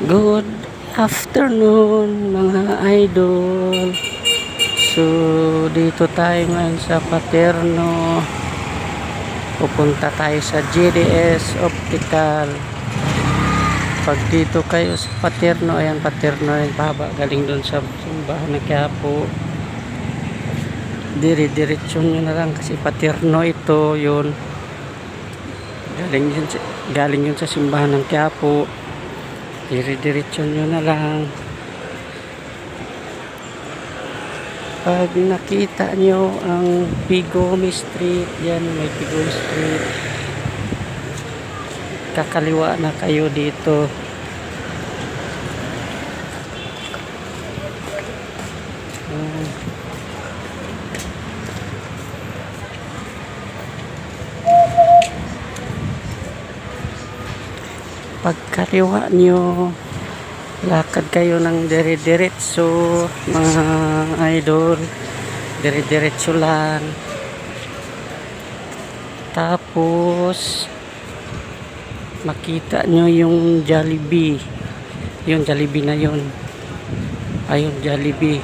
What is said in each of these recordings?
Good afternoon mga idol. So dito tayo ngayon sa Paterno. Pupunta tayo sa JDS Optical. Pag dito kayo sa Paterno, ayan Paterno yung pahaba galing doon sa simbahan ng Quiapo. Dire-diretso nyo na lang kasi Paterno ito yun. Galing yun sa simbahan ng Quiapo. Dire-diretso nyo na lang. Pag nakita nyo ang Pigome Street, yan may Pigome Street, kakaliwa na kayo dito. Pagkaliwa nyo, lakad kayo ng dire-diretso mga idol, dire-diretso lang. Tapos makita nyo yung Jollibee, yung Jollibee na yun, ayun Jollibee.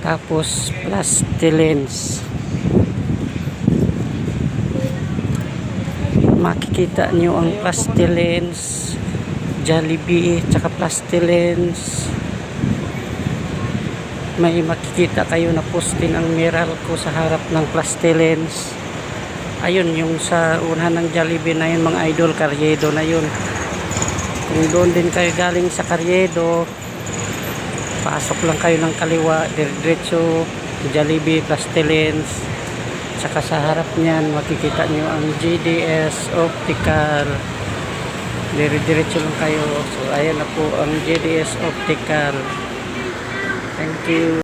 Tapos Plastilens, makikita nyo ang Plastilens, Jollibee, tsaka Plastilens. May makikita kayo na poste ng Meralco sa harap ng Plastilens. Ayun, yung sa unahan ng Jollibee na yun mga idol, Carriedo na yun. Kung doon din kayo galing sa Carriedo, pasok lang kayo ng kaliwa, diretso, Jollibee, Plastilens. Tsaka sa harap niyan makikita nyo ang JDS Optical. Dire-diretso lang kayo. So ayan na po ang JDS Optical. Thank you.